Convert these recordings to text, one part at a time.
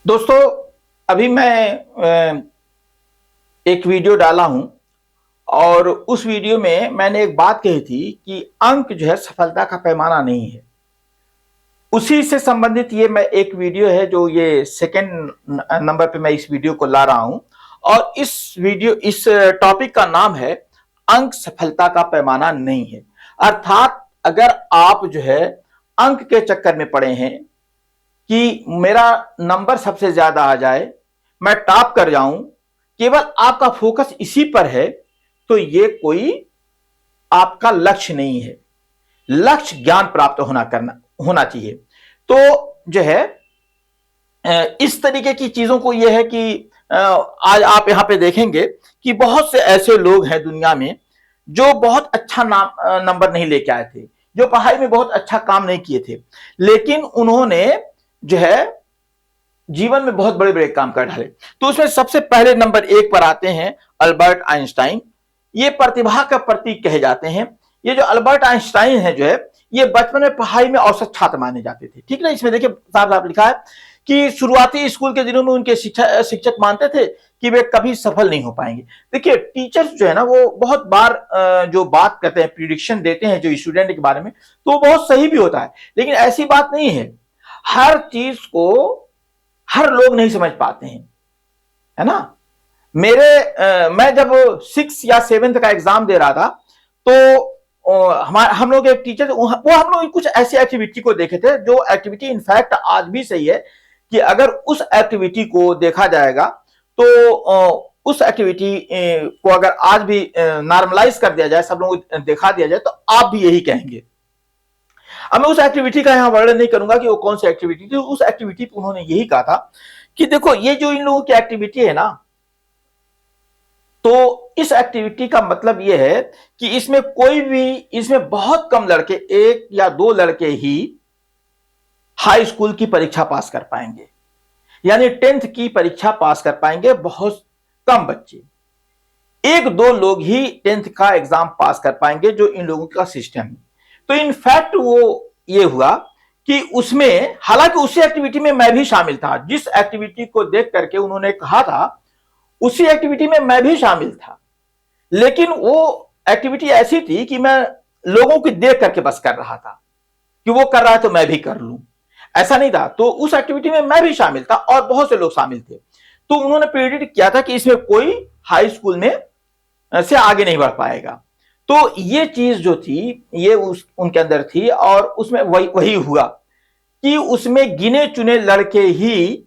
दोस्तों, अभी मैं एक वीडियो डाला हूं और उस वीडियो में मैंने एक बात कही थी कि अंक जो है सफलता का पैमाना नहीं है। उसी से संबंधित ये मैं एक वीडियो है जो ये सेकंड नंबर पे मैं इस वीडियो को ला रहा हूं और इस टॉपिक का नाम है अंक सफलता का पैमाना नहीं है। अर्थात अगर आप जो है अंक के चक्कर में पड़े हैं कि मेरा नंबर सबसे ज्यादा आ जाए, मैं टॉप कर जाऊं, केवल आपका फोकस इसी पर है, तो ये कोई आपका लक्ष्य नहीं है। लक्ष्य ज्ञान प्राप्त होना चाहिए। तो जो है इस तरीके की चीजों को यह है कि आज आप यहां पे देखेंगे कि बहुत से ऐसे लोग हैं दुनिया में जो बहुत अच्छा नंबर नहीं लेके आए थे, जो पढ़ाई में बहुत अच्छा काम नहीं किए थे, लेकिन उन्होंने जो है जीवन में बहुत बड़े बड़े काम कर डाले। तो उसमें सबसे पहले नंबर 1 पर आते हैं अल्बर्ट आइंस्टाइन। ये प्रतिभा का प्रतीक कहे जाते हैं। ये जो अल्बर्ट आइंस्टाइन है जो है ये बचपन में पढ़ाई में औसत छात्र माने जाते थे। ठीक ना, इसमें देखिए साफ साफ लिखा है कि शुरुआती स्कूल के दिनों में उनके शिक्षक मानते थे कि वे कभी सफल नहीं हो पाएंगे। देखिए टीचर्स जो है ना वो बहुत बार जो बात करते हैं, प्रिडिक्शन देते हैं जो स्टूडेंट के बारे में, तो वो बहुत सही भी होता है, लेकिन ऐसी बात नहीं है। हर चीज को हर लोग नहीं समझ पाते हैं, है ना। मैं जब 6 या 7th का एग्जाम दे रहा था तो हम लोग एक टीचर वो हम लोग कुछ ऐसी एक्टिविटी को देखे थे जो एक्टिविटी इनफैक्ट आज भी सही है कि अगर उस एक्टिविटी को देखा जाएगा तो उस एक्टिविटी को अगर आज भी नॉर्मलाइज कर दिया जाए, सब लोगों को दिखा दिया जाए, तो आप भी यही कहेंगे। अब मैं उस एक्टिविटी का यहां वर्णन नहीं करूंगा कि वो कौन सी एक्टिविटी थी। उस एक्टिविटी पर उन्होंने यही कहा था कि देखो ये जो इन लोगों की एक्टिविटी है ना, तो इस एक्टिविटी का मतलब यह है कि इसमें बहुत कम लड़के, 1 या 2 लड़के ही हाई स्कूल की परीक्षा पास कर पाएंगे, यानी 10th की परीक्षा पास कर पाएंगे। बहुत कम बच्चे, 1-2 लोग ही 10th का एग्जाम पास कर पाएंगे, जो इन लोगों का सिस्टम है। तो इनफैक्ट वो ये हुआ कि उसमें, हालांकि उसी एक्टिविटी में मैं भी शामिल था, जिस एक्टिविटी को देख करके उन्होंने कहा था उसी एक्टिविटी में मैं भी शामिल था, लेकिन वो एक्टिविटी ऐसी थी कि मैं लोगों को देख करके बस कर रहा था कि वो कर रहा है तो मैं भी कर लूं, ऐसा नहीं था। तो उस एक्टिविटी में मैं भी शामिल था और बहुत से लोग शामिल थे। तो उन्होंने प्रेडिक्ट किया था कि इसमें कोई हाई स्कूल में से आगे नहीं बढ़ पाएगा। तो ये चीज जो थी ये उनके अंदर थी और उसमें वही हुआ कि उसमें गिने चुने लड़के ही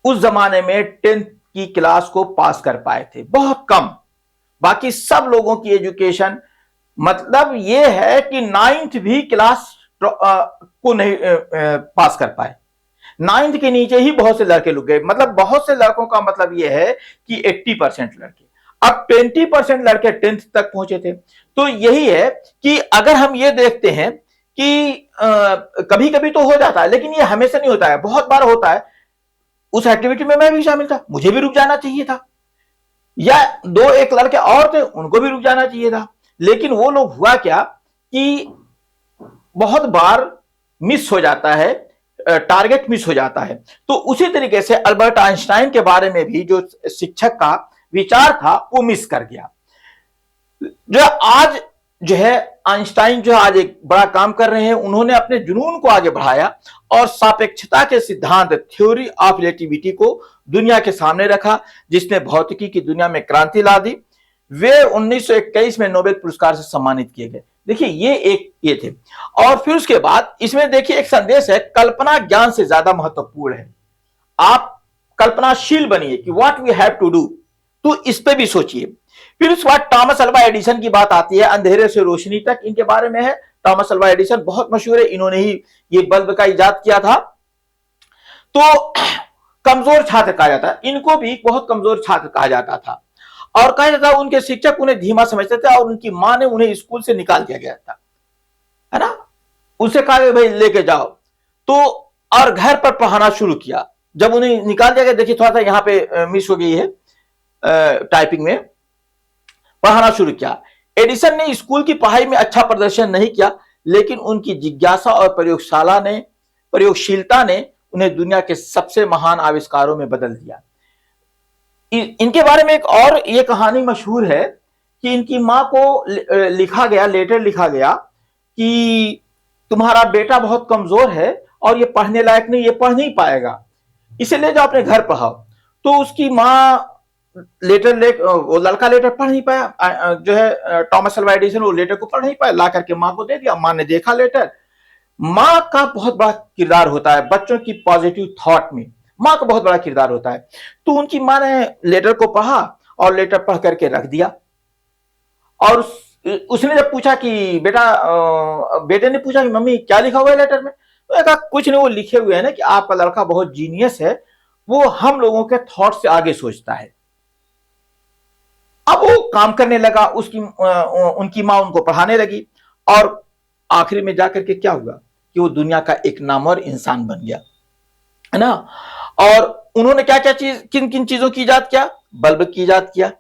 उस जमाने में 10th की क्लास को पास कर पाए थे, बहुत कम। बाकी सब लोगों की एजुकेशन, मतलब ये है कि 9th भी क्लास को नहीं पास कर पाए। 9th के नीचे ही बहुत से लड़के लुक गए। मतलब बहुत से लड़कों का मतलब यह है कि 80% लड़के, अब 20% लड़के 10th तक पहुंचे थे। तो यही है कि अगर हम ये देखते हैं कि कभी कभी तो हो जाता है, लेकिन ये हमेशा नहीं होता है, बहुत बार होता है। उस एक्टिविटी में मैं भी शामिल था, मुझे भी रुक जाना चाहिए था, या 2-1 लड़के और थे उनको भी रुक जाना चाहिए था, लेकिन वो लोग हुआ क्या कि बहुत बार मिस हो जाता है, टारगेट मिस हो जाता है। तो उसी तरीके से अल्बर्ट आइंस्टाइन के बारे में भी जो शिक्षक का विचार था वो मिस कर गया। जो आज जो है आइंस्टाइन जो आज एक बड़ा काम कर रहे हैं, उन्होंने अपने जुनून को आगे बढ़ाया और सापेक्षता के सिद्धांत, थ्योरी ऑफ रिलेटिविटी को दुनिया के सामने रखा, जिसने भौतिकी की दुनिया में क्रांति ला दी। वे 1921 में नोबेल पुरस्कार से सम्मानित किए गए। देखिए ये थे। और फिर उसके बाद इसमें देखिए एक संदेश है, कल्पना ज्ञान से ज्यादा महत्वपूर्ण है। आप कल्पनाशील बनिए कि what we have to do, तो इस पे भी सोचिए। फिर उसके बाद टॉमस अल्वा एडिसन की बात आती है, अंधेरे से रोशनी तक इनके बारे में है। टॉमस अल्वा एडिसन बहुत मशहूर है, इन्होंने ही ये बल्ब का इजाद किया था। तो कमजोर छात्र कहा जाता है, इनको भी बहुत कमजोर छात्र कहा जाता था और कहा जाता था उनके शिक्षक उन्हें धीमा समझते थे और उनकी मां ने उन्हें स्कूल से निकाल दिया गया था, है ना। उनसे कहा भाई लेके जाओ, तो और घर पर पढ़ाना शुरू किया। जब उन्हें निकाल दिया गया, देखिए थोड़ा सा यहाँ पे मिस हो गई है टाइपिंग में, पढ़ाना शुरू किया। एडिसन ने स्कूल की पढ़ाई में अच्छा प्रदर्शन नहीं किया, लेकिन उनकी जिज्ञासा और प्रयोगशीलता ने उन्हें दुनिया के सबसे महान आविष्कारों में बदल दिया। इनके बारे में एक और ये कहानी मशहूर है कि इनकी माँ को लिखा गया, लेटर लिखा गया कि तुम्हारा बेटा बहुत कमजोर है और ये पढ़ने लायक नहीं, ये पढ़ नहीं पाएगा, इसे ले जाओ अपने घर पढ़ाओ। तो उसकी माँ वो लड़का लेटर पढ़ नहीं पाया, जो है टॉमस अल्वा एडिसन, वो लेटर को पढ़ नहीं पाया, ला करके माँ को दे दिया। माँ ने देखा लेटर। माँ का बहुत बड़ा किरदार होता है बच्चों की पॉजिटिव थॉट में, माँ का बहुत बड़ा किरदार होता है। तो उनकी माँ ने लेटर को पढ़ा और लेटर पढ़ करके रख दिया। और उसने जब पूछा कि बेटे ने पूछा कि मम्मी क्या लिखा हुआ है लेटर में, तो कहा कुछ नहीं, वो लिखे हुए है ना कि आपका लड़का बहुत जीनियस है, वो हम लोगों के थॉट से आगे सोचता है। अब वो काम करने लगा, उनकी माँ उनको पढ़ाने लगी और आखिरी में जाकर के क्या हुआ कि वो दुनिया का एक नामवर इंसान बन गया, है ना। और उन्होंने क्या क्या चीज, किन किन चीजों की इजाद किया? बल्ब की इजाद किया,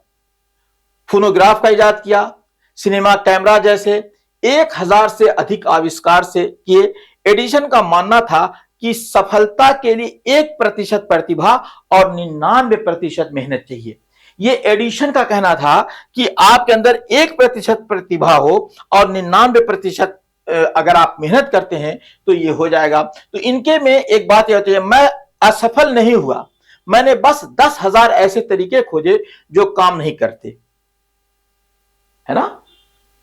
फोनोग्राफ का इजाद किया, सिनेमा कैमरा जैसे 1000 से अधिक आविष्कार से किए। एडिसन का मानना था कि सफलता के लिए 1% प्रतिभा और 99% मेहनत चाहिए। ये एडिसन का कहना था कि आपके अंदर 1% प्रतिभा हो और 99% अगर आप मेहनत करते हैं तो ये हो जाएगा। तो इनके में एक बात यह होती है, मैं असफल नहीं हुआ, मैंने बस 10,000 ऐसे तरीके खोजे जो काम नहीं करते, है ना।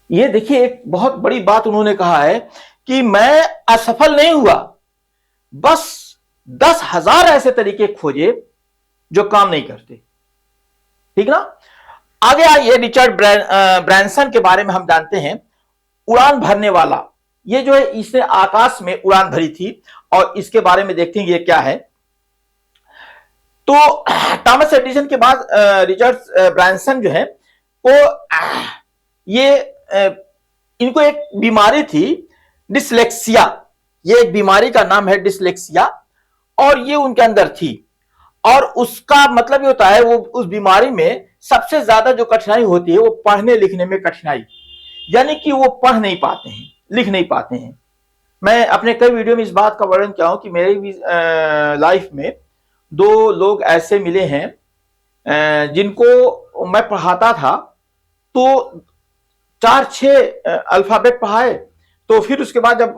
ये देखिए एक बहुत बड़ी बात उन्होंने कहा है कि मैं असफल नहीं हुआ, बस 10,000 ऐसे तरीके खोजे जो काम नहीं करते, ठीक ना। आगे आइए, रिचर्ड ब्रैंसन के बारे में हम जानते हैं, उड़ान भरने वाला। ये जो है इसने आकाश में उड़ान भरी थी और इसके बारे में देखते हैं ये क्या है। तो थॉमस एडिसन के बाद रिचर्ड ब्रैंसन जो है वो ये इनको एक बीमारी थी, डिसलेक्सिया। ये एक बीमारी का नाम है डिसलेक्सिया, और ये उनके अंदर थी। और उसका मतलब ये होता है, वो उस बीमारी में सबसे ज्यादा जो कठिनाई होती है वो पढ़ने लिखने में कठिनाई, यानी कि वो पढ़ नहीं पाते हैं, लिख नहीं पाते हैं। मैं अपने कई वीडियो में इस बात का वर्णन किया हूं कि मेरी भी लाइफ में 2 लोग ऐसे मिले हैं जिनको मैं पढ़ाता था, तो 4-6 अल्फाबेट पढ़ाए, तो फिर उसके बाद जब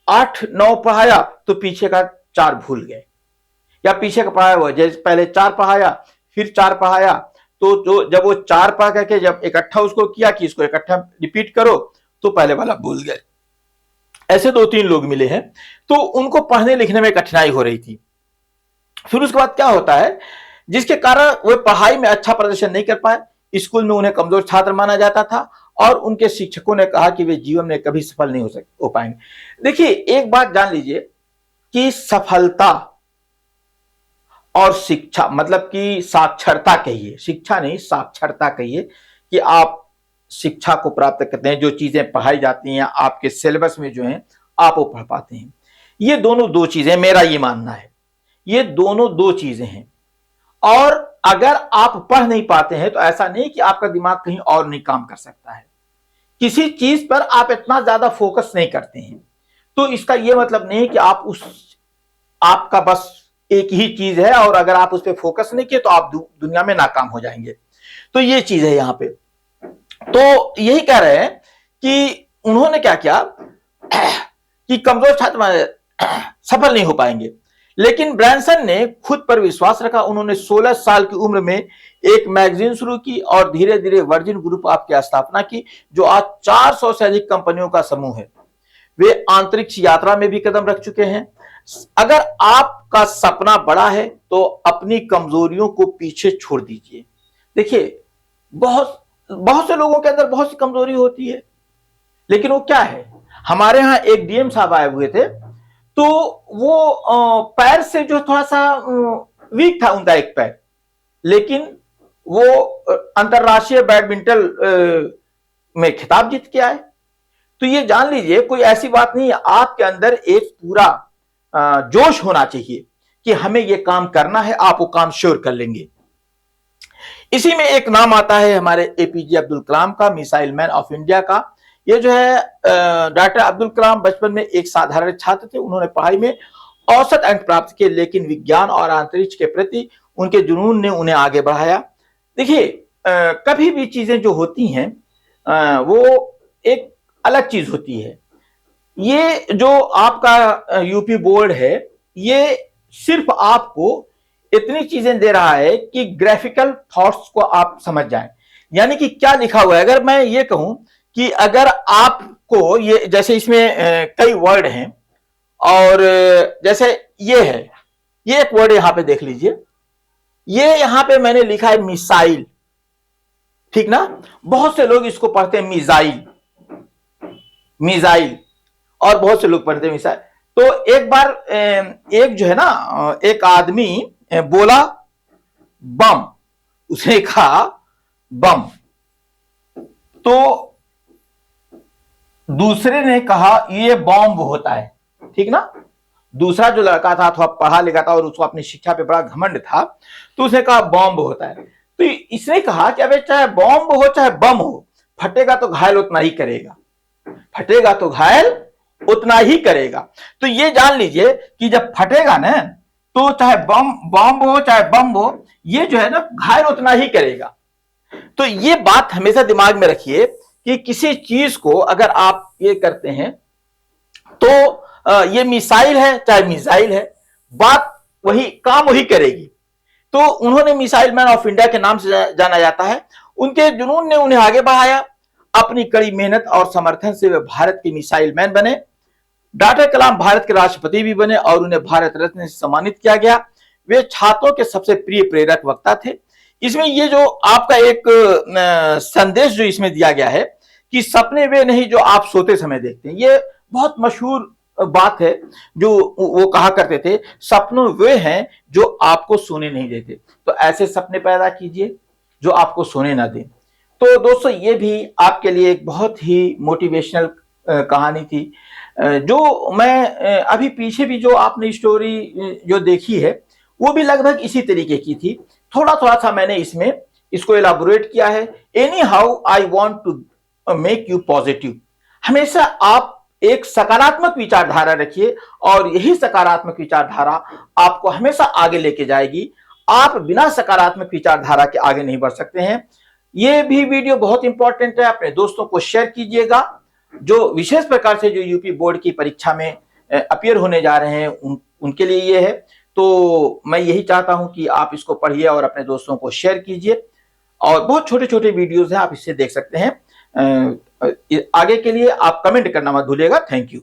8-9 पढ़ाया तो पीछे का 4 भूल गए, या पीछे का पढ़ाया हुआ, जैसे पहले 4 पढ़ाया फिर 4 पढ़ाया, तो जब वो 4 पढ़ करके जब इकट्ठा उसको किया कि इसको इकट्ठा रिपीट करो, तो पहले वाला भूल गए। ऐसे 2-3 लोग मिले हैं, तो उनको पढ़ने लिखने में कठिनाई हो रही थी। फिर उसके बाद क्या होता है, जिसके कारण वो पढ़ाई में अच्छा प्रदर्शन नहीं कर पाए, स्कूल में उन्हें कमजोर छात्र माना जाता था और उनके शिक्षकों ने कहा कि वे जीवन में कभी सफल नहीं हो पाएंगे। देखिए एक बात जान लीजिए कि सफलता और शिक्षा, मतलब कि साक्षरता कहिए, शिक्षा नहीं साक्षरता कहिए, कि आप शिक्षा को प्राप्त करते हैं, जो चीजें पढ़ाई जाती हैं आपके सिलेबस में जो है आप वो पढ़ पाते हैं। ये दोनों 2 चीजें, मेरा ये मानना है, ये दोनों 2 चीजें हैं। और अगर आप पढ़ नहीं पाते हैं तो ऐसा नहीं कि आपका दिमाग कहीं और नहीं काम कर सकता है, किसी चीज पर आप इतना ज्यादा फोकस नहीं करते हैं, तो इसका यह मतलब नहीं कि आपका बस एक ही चीज है और अगर आप उस पर फोकस नहीं किए तो आप दुनिया में नाकाम हो जाएंगे। तो ये चीज है यहां पे। तो यही कह रहे हैं कि उन्होंने क्या किया कि कमजोर छात्र सफल नहीं हो पाएंगे, लेकिन ब्रैंसन ने खुद पर विश्वास रखा। उन्होंने 16 साल की उम्र में एक मैगजीन शुरू की और धीरे धीरे वर्जिन ग्रुप ऑफ की स्थापना की, जो आज 400 से अधिक कंपनियों का समूह है। वे अंतरिक्ष यात्रा में भी कदम रख चुके हैं। अगर आपका सपना बड़ा है तो अपनी कमजोरियों को पीछे छोड़ दीजिए। देखिए बहुत से लोगों के अंदर बहुत सी कमजोरी होती है, लेकिन वो क्या है, हमारे यहाँ एक डीएम साहब आए हुए थे, तो वो पैर से जो थोड़ा सा वीक था उनका एक पैर, लेकिन वो अंतरराष्ट्रीय बैडमिंटन में खिताब जीत के आए। तो ये जान लीजिए कोई ऐसी बात नहीं है, आपके अंदर एक पूरा जोश होना चाहिए कि हमें ये काम करना है, आप वो काम श्योर कर लेंगे। इसी में एक नाम आता है हमारे एपीजे अब्दुल कलाम का, मिसाइल मैन ऑफ इंडिया का। ये जो है डॉक्टर अब्दुल कलाम बचपन में एक साधारण छात्र थे, उन्होंने पढ़ाई में औसत अंक प्राप्त किए, लेकिन विज्ञान और अंतरिक्ष के प्रति उनके जुनून ने उन्हें आगे बढ़ाया। देखिए, कभी भी चीजें जो होती हैं वो एक अलग चीज होती है। ये जो आपका यूपी बोर्ड है, ये सिर्फ आपको इतनी चीजें दे रहा है कि ग्राफिकल थॉट्स को आप समझ जाएं। यानी कि क्या लिखा हुआ है, अगर मैं ये कहूं कि अगर आपको ये, जैसे इसमें कई वर्ड हैं, और जैसे ये है, ये एक वर्ड यहां पे देख लीजिए, ये यहां पे मैंने लिखा है मिसाइल, ठीक ना। बहुत से लोग इसको पढ़ते हैं मिसाइल, मिसाइल, और बहुत से लोग पढ़ते हैं मिसाइल। तो एक बार एक जो है ना, एक आदमी बोला बम, उसने कहा बम, तो दूसरे ने कहा ये बॉम्ब होता है, ठीक ना। दूसरा जो लड़का था थोड़ा पढ़ा लिखा था और उसको अपनी शिक्षा पे बड़ा घमंड था, तो उसने कहा बॉम्ब होता है। तो इसने कहा कि अबे चाहे बॉम्ब हो चाहे बम हो, फटेगा तो घायल उतना ही करेगा, फटेगा तो घायल उतना ही करेगा। तो ये जान लीजिए कि जब फटेगा ना, तो चाहे बम हो चाहे बम हो, ये जो है ना घायल उतना ही करेगा। तो ये बात हमेशा दिमाग में रखिए कि किसी चीज को अगर आप ये करते हैं तो ये मिसाइल है चाहे मिसाइल है, बात वही, काम वही करेगी। तो उन्होंने मिसाइल मैन ऑफ इंडिया के नाम से जाना जाता है। उनके जुनून ने उन्हें आगे बढ़ाया। अपनी कड़ी मेहनत और समर्थन से वे भारत के मिसाइल मैन बने। डॉक्टर कलाम भारत के राष्ट्रपति भी बने और उन्हें भारत रत्न से सम्मानित किया गया। वे छात्रों के सबसे प्रिय प्रेरक वक्ता थे। इसमें ये जो आपका एक संदेश जो इसमें दिया गया है कि सपने वे नहीं जो आप सोते समय देखते हैं, ये बहुत मशहूर बात है जो वो कहा करते थे, सपनों वे हैं जो आपको सोने नहीं देते। तो ऐसे सपने पैदा कीजिए जो आपको सोने ना दें। तो दोस्तों, ये भी आपके लिए एक बहुत ही मोटिवेशनल कहानी थी। जो मैं अभी पीछे भी जो आपने स्टोरी जो देखी है, वो भी लगभग इसी तरीके की थी। थोड़ा थोड़ा सा मैंने इसमें इसको एलाबोरेट किया है। Anyhow I want to make you positive. हमेशा आप एक सकारात्मक विचारधारा रखिए और यही सकारात्मक विचारधारा आपको हमेशा आगे लेके जाएगी। आप बिना सकारात्मक विचारधारा के आगे नहीं बढ़ सकते हैं। ये भी वीडियो बहुत इंपॉर्टेंट है, अपने दोस्तों को शेयर कीजिएगा। जो विशेष प्रकार से जो यूपी बोर्ड की परीक्षा में अपीयर होने जा रहे हैं उनके लिए ये है। तो मैं यही चाहता हूं कि आप इसको पढ़िए और अपने दोस्तों को शेयर कीजिए। और बहुत छोटे छोटे वीडियोस हैं, आप इससे देख सकते हैं। आगे के लिए आप कमेंट करना मत भूलिएगा। Thank you.